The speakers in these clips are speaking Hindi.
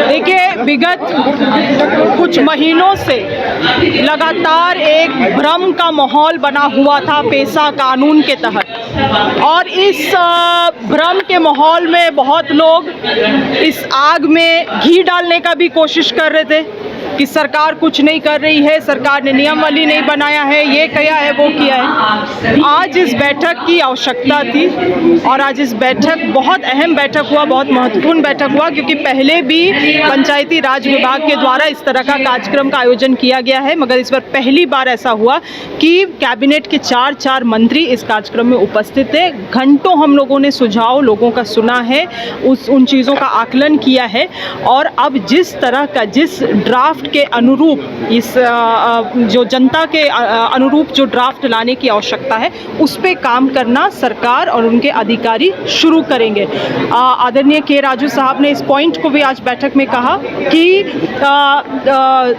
देखिए, विगत कुछ महीनों से लगातार एक भ्रम का माहौल बना हुआ था पेशा कानून के तहत, और इस भ्रम के माहौल में बहुत लोग इस आग में घी डालने का भी कोशिश कर रहे थे कि सरकार कुछ नहीं कर रही है, सरकार ने नियमावली नहीं बनाया है, ये किया है, वो किया है। आज इस बैठक की आवश्यकता थी और आज इस बैठक बहुत अहम बैठक हुआ, बहुत महत्वपूर्ण बैठक हुआ, क्योंकि पहले भी पंचायती राज विभाग के द्वारा इस तरह का कार्यक्रम का आयोजन किया गया है, मगर इस बार पहली बार ऐसा हुआ कि कैबिनेट के चार मंत्री इस कार्यक्रम में उपस्थित थे। घंटों हम लोगों ने सुझाव लोगों का सुना है, उन चीज़ों का आकलन किया है, और अब जिस तरह का, जिस ड्राफ्ट के अनुरूप, इस जो जनता के अनुरूप जो ड्राफ्ट लाने की आवश्यकता है, उस पे काम करना सरकार और उनके अधिकारी शुरू करेंगे। आदरणीय के राजू साहब ने इस पॉइंट को भी आज बैठक में कहा कि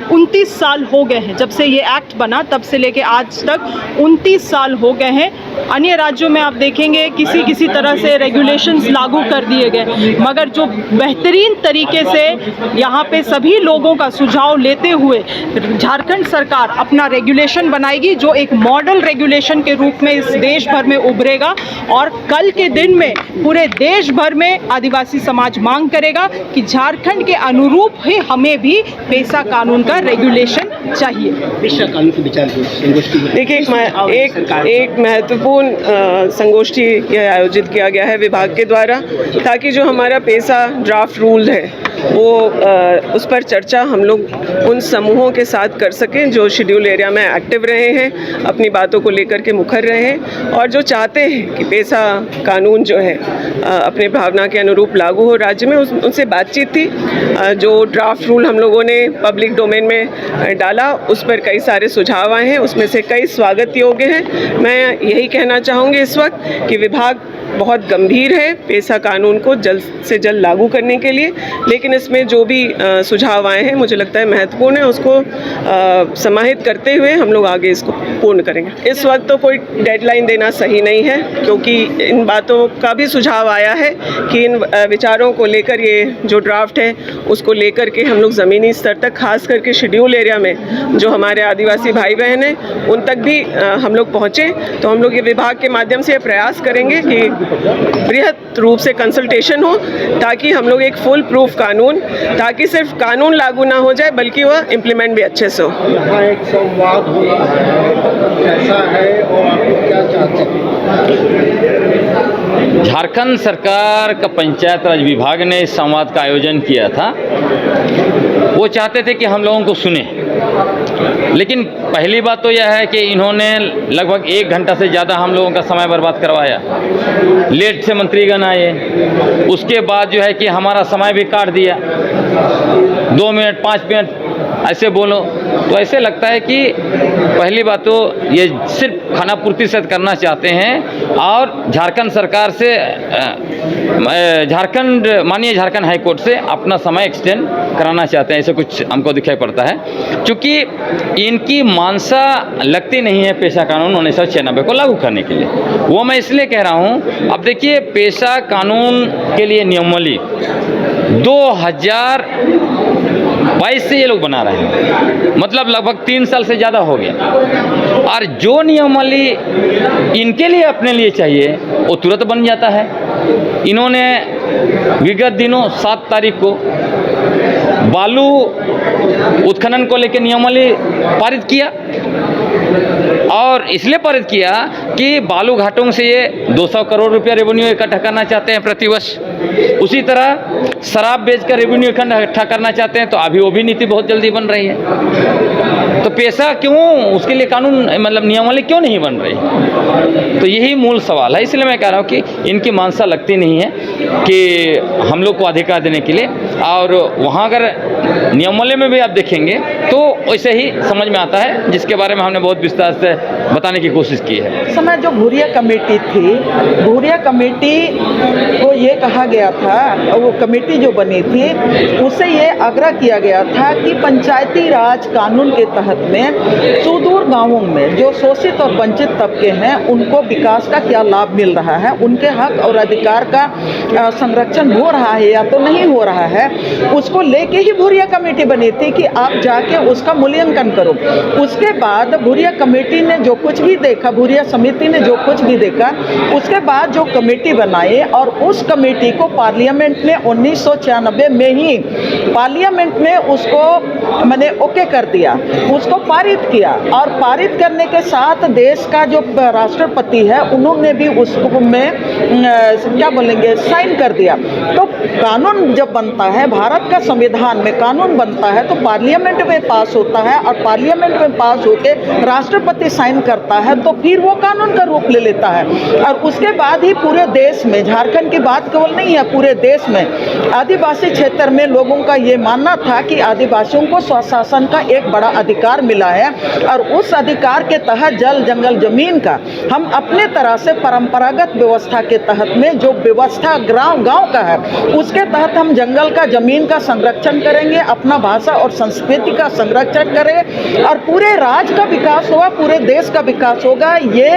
29 साल हो गए हैं जब से ये एक्ट बना, तब से लेके आज तक 29 साल हो गए हैं। अन्य राज्यों में आप देखेंगे किसी तरह से रेगुलेशंस लागू कर दिए गए, मगर जो बेहतरीन तरीके से यहाँ पे सभी लोगों का सुझाव लेते हुए झारखंड सरकार अपना रेगुलेशन बनाएगी, जो एक मॉडल रेगुलेशन के रूप में इस देश भर में उभरेगा, और कल के दिन में पूरे देश भर में आदिवासी समाज मांग करेगा कि झारखंड के अनुरूप ही हमें भी पेशा कानून का रेगुलेशन चाहिए। पेशा कानून के विचार संगोष्ठी, देखिए, एक महत्वपूर्ण संगोष्ठी यह आयोजित किया गया है विभाग के द्वारा, ताकि जो हमारा पेशा ड्राफ्ट रूल है वो उस पर चर्चा हम लोग उन समूहों के साथ कर सकें जो शेड्यूल एरिया में एक्टिव रहे हैं, अपनी बातों को लेकर के मुखर रहे हैं, और जो चाहते हैं कि पेशा कानून जो है अपने भावना के अनुरूप लागू हो राज्य में, उनसे बातचीत थी। जो ड्राफ्ट रूल हम लोगों ने पब्लिक डोमेन में डाला, उस पर कई सारे सुझाव आए हैं, उसमें से कई स्वागत योग्य हैं। मैं यही कहना चाहूँगी इस वक्त कि विभाग बहुत गंभीर है पेशा कानून को जल्द से जल्द लागू करने के लिए, लेकिन इसमें जो भी सुझाव आए हैं मुझे लगता है महत्वपूर्ण है, उसको समाहित करते हुए हम लोग आगे इसको पूर्ण करेंगे। इस वक्त तो कोई डेडलाइन देना सही नहीं है, क्योंकि इन बातों का भी सुझाव आया है कि इन विचारों को लेकर, ये जो ड्राफ्ट है उसको लेकर के हम लोग ज़मीनी स्तर तक, खास करके शेड्यूल एरिया में जो हमारे आदिवासी भाई बहन हैं उन तक भी हम लोग पहुँचें। तो हम लोग ये विभाग के माध्यम से प्रयास करेंगे कि बृहद रूप से कंसल्टेशन हो, ताकि हम लोग एक फुल प्रूफ कानून, ताकि सिर्फ कानून लागू ना हो जाए बल्कि वह इम्प्लीमेंट भी अच्छे से हो। यहाँ एक संवाद हो रहा है, कैसा है और आप क्या चाहते हैं? झारखंड सरकार का पंचायत राज विभाग ने इस संवाद का आयोजन किया था। वो चाहते थे कि हम लोगों को सुने, लेकिन पहली बात तो यह है कि इन्होंने लगभग 1 घंटा से ज़्यादा हम लोगों का समय बर्बाद करवाया। लेट से मंत्रीगण आए, उसके बाद जो है कि हमारा समय भी काट दिया, 2 मिनट 5 मिनट ऐसे बोलो, तो ऐसे लगता है कि पहली बात तो ये सिर्फ खाना पूर्ति से करना चाहते हैं, और झारखंड सरकार से माननीय झारखंड हाई कोर्ट से अपना समय एक्सटेंड कराना चाहते हैं, ऐसे कुछ हमको दिखाई पड़ता है, क्योंकि इनकी मानसा लगती नहीं है पेशा कानून 1996 को लागू करने के लिए। वो मैं इसलिए कह रहा हूँ, अब देखिए पेशा कानून के लिए नियमावली 2022 से ये लोग बना रहे हैं, मतलब लगभग 3 साल से ज़्यादा हो गया, और जो नियमावली इनके लिए अपने लिए चाहिए वो तुरंत बन जाता है। इन्होंने विगत दिनों 7 तारीख को बालू उत्खनन को लेकर नियमावली पारित किया, और इसलिए पारित किया कि बालू घाटों से ये 200 करोड़ रुपया रेवेन्यू इकट्ठा करना चाहते हैं प्रतिवर्ष। उसी तरह शराब बेचकर रेवेन्यू इकट्ठा करना चाहते हैं, तो अभी वो भी नीति बहुत जल्दी बन रही है। तो पेशा क्यों, उसके लिए कानून मतलब नियमावली क्यों नहीं बन रही? तो यही मूल सवाल है। इसलिए मैं कह रहा हूँ कि इनकी मानसा लगती नहीं है कि हम लोग को अधिकार देने के लिए, और वहाँ अगर नियमावली में भी आप देखेंगे तो वैसे ही समझ में आता है, जिसके बारे में हमने बहुत विस्तार से बताने की कोशिश की है। इस समय जो भूरिया कमेटी थी, भूरिया कमेटी को ये कहा गया था, वो कमेटी जो बनी थी उससे ये आग्रह किया गया था कि पंचायती राज कानून के तहत में सुदूर गांवों में जो शोषित और वंचित तबके हैं उनको विकास का क्या लाभ मिल रहा है, उनके हक और अधिकार का संरक्षण हो रहा है या तो नहीं हो रहा है, उसको लेके ही भूरिया कमेटी बनी थी कि आप जाके उसका मूल्यांकन करो। उसके बाद भूरिया कमेटी ने जो कुछ भी देखा, भूरिया समिति ने जो कुछ भी देखा, उसके बाद जो कमेटी बनाई और उस कमेटी को पार्लियामेंट ने 1996 में ही पार्लियामेंट में उसको मैंने ओके कर दिया, उसको पारित किया और पारित करने के साथ देश का जो राष्ट्रपति है उन्होंने भी उसको में क्या बोलेंगे साइन कर दिया। तो कानून जब बनता है, भारत का संविधान में कानून बनता है तो पार्लियामेंट में पास होता है और पार्लियामेंट में पास होके राष्ट्रपति साइन करता है तो फिर वो कानून का रूप ले लेता है। और उसके बाद ही पूरे देश में, झारखंड की बात केवल नहीं है, पूरे देश में आदिवासी क्षेत्र में लोगों का ये मानना था कि आदिवासियों को स्वशासन का एक बड़ा अधिकार मिला है और उस अधिकार के तहत जल जंगल जमीन का हम अपने तरह से परंपरागत व्यवस्था के तहत में जो व्यवस्था गांव का है उसके तहत हम जंगल का जमीन का संरक्षण करेंगे, अपना भाषा और संस्कृति का संरक्षण करें और पूरे राज्य का विकास होगा, पूरे देश का विकास होगा। ये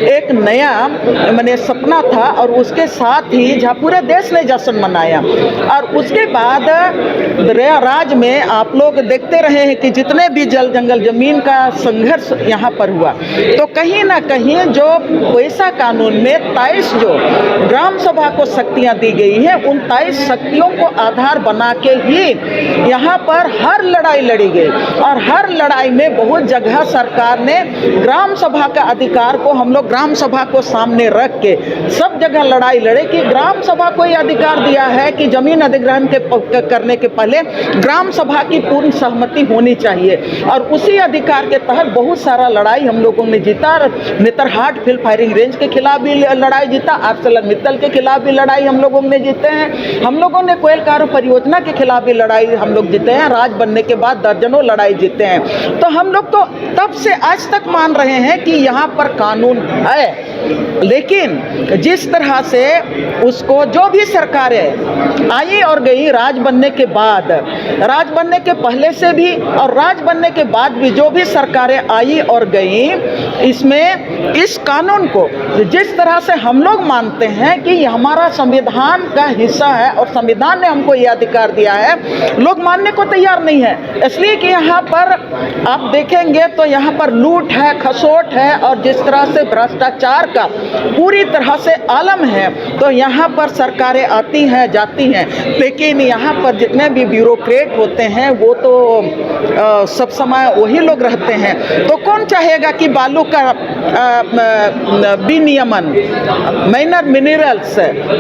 एक नया मैंने सपना था और उसके साथ ही जहाँ पूरे देश ने जश्न मनाया। और उसके बाद राज्य में आप लोग देखते रहे हैं कि जितने भी जल जंगल जमीन का संघर्ष यहाँ पर हुआ तो कहीं ना कहीं जो पैसा कानून में 23 जो ग्राम सभा को शक्तियाँ दी गई है उन 23 शक्तियों को आधार बना के ही यहाँ पर हर लड़ाई लड़ी गई और हर लड़ाई में बहुत जगह सरकार ने ग्राम सभा का अधिकार को, हम लोग ग्राम सभा को सामने रख के सब जगह लड़ाई लड़े कि ग्राम सभा को ये अधिकार दिया है कि जमीन अधिग्रहण करने के पहले ग्राम सभा की पूर्ण सहमति होनी चाहिए और उसी अधिकार के तहत बहुत सारा लड़ाई हम लोगों ने जीता। नेतरहाट फील्ड फायरिंग रेंज के खिलाफ भी लड़ाई जीता, आर्सेलरमित्तल के खिलाफ भी लड़ाई हम लोगों ने जीते हैं, हम लोगों ने कोयल कारो परियोजना के खिलाफ भी लड़ाई हम लोग जीते हैं, राज बनने के बाद दर्जनों लड़ाई जीते हैं। तो हम लोग तो तब से आज तक मान रहे हैं कि यहाँ पर कानून है, लेकिन जिस तरह से उसको जो भी सरकारें आई और गई राज बनने के बाद, राज बनने के पहले से भी और राज बनने के बाद भी जो भी सरकारें आई और गई, इसमें इस कानून को जिस तरह से हम लोग मानते हैं कि ये हमारा संविधान का हिस्सा है और संविधान ने हमको ये अधिकार दिया है, लोग मानने को तैयार नहीं है। इसलिए कि यहाँ पर आप देखेंगे तो यहाँ पर लूट है, खसोट है और जिस तरह से भ्रष्टाचार का पूरी तरह से आलम है, तो यहाँ पर सरकारें आती हैं जाती हैं, लेकिन यहाँ पर जितने भी ब्यूरोक्रेट होते हैं वो तो सब समय वही लोग रहते हैं। तो कौन चाहेगा कि बालू का विनियमन, माइनर मिनरल्स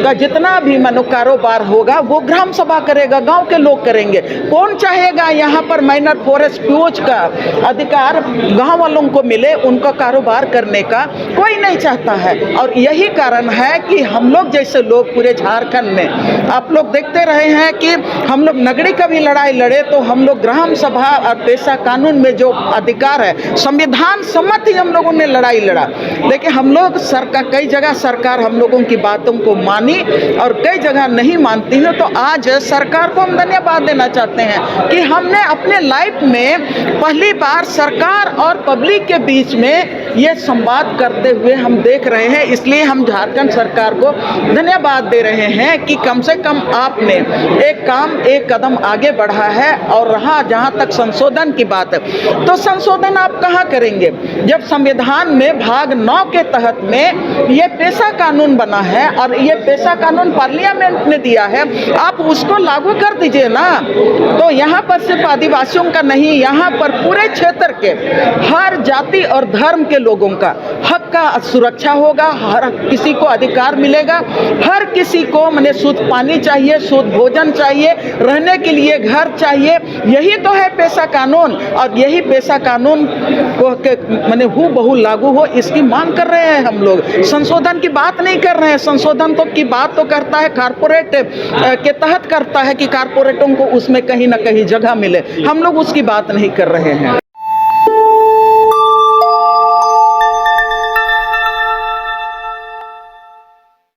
का जितना भी मानो कारोबार होगा वो ग्राम सभा करेगा, गांव के लोग करेंगे। कौन चाहेगा यहाँ पर माइनर फॉरेस्ट प्यूज का अधिकार गांव वालों को मिले, उनका कारोबार करने का कोई नहीं चाहता है। और यही कारण है कि हम लोग जैसे लोग पूरे झारखंड में, आप लोग देखते रहे हैं कि हम लोग नगरी का भी लड़ाई लड़े तो हम लोग ग्राम सभा और पेशा कानून में जो अधिकार है संविधान सम्मत ही हम लोगों ने लड़ाई लड़ा, लेकिन हम लोग सरकार, कई जगह सरकार हम लोगों की बातों को मानी और कई जगह नहीं मानती है। तो आज सरकार को हम धन्यवाद देना चाहते हैं कि हमने अपने लाइफ में पहली बार सरकार और पब्लिक के बीच में ये संवाद करते हुए हम देख रहे हैं। इसलिए हम झारखंड सरकार को धन्यवाद दे रहे हैं कि कम से कम आपने एक कदम आगे बढ़ा है। और रहा जहाँ तक संशोधन की बात है, तो संशोधन आप कहाँ करेंगे जब संविधान में भाग 9 के तहत में ये पेशा कानून बना है और ये पेशा कानून पार्लियामेंट ने दिया है, आप उसको लागू कर दीजिए ना। तो यहाँ पर सिर्फ आदिवासियों का नहीं, यहाँ पर पूरे क्षेत्र के हर जाति और धर्म के लोगों का हक का सुरक्षा होगा, हर किसी को अधिकार मिलेगा, हर किसी को माने शुद्ध पानी चाहिए, शुद्ध भोजन चाहिए, रहने के लिए घर चाहिए। यही तो है पेशा कानून, और यही पेशा कानून को माने हूबहू लागू हो, इसकी मांग कर रहे हैं हम लोग। संशोधन की बात नहीं कर रहे हैं, संशोधन तो की बात तो करता है कारपोरेट के तहत करता है कि कारपोरेटों को उसमें कहीं ना कहीं जगह मिले। हम लोग उसकी बात नहीं कर रहे हैं।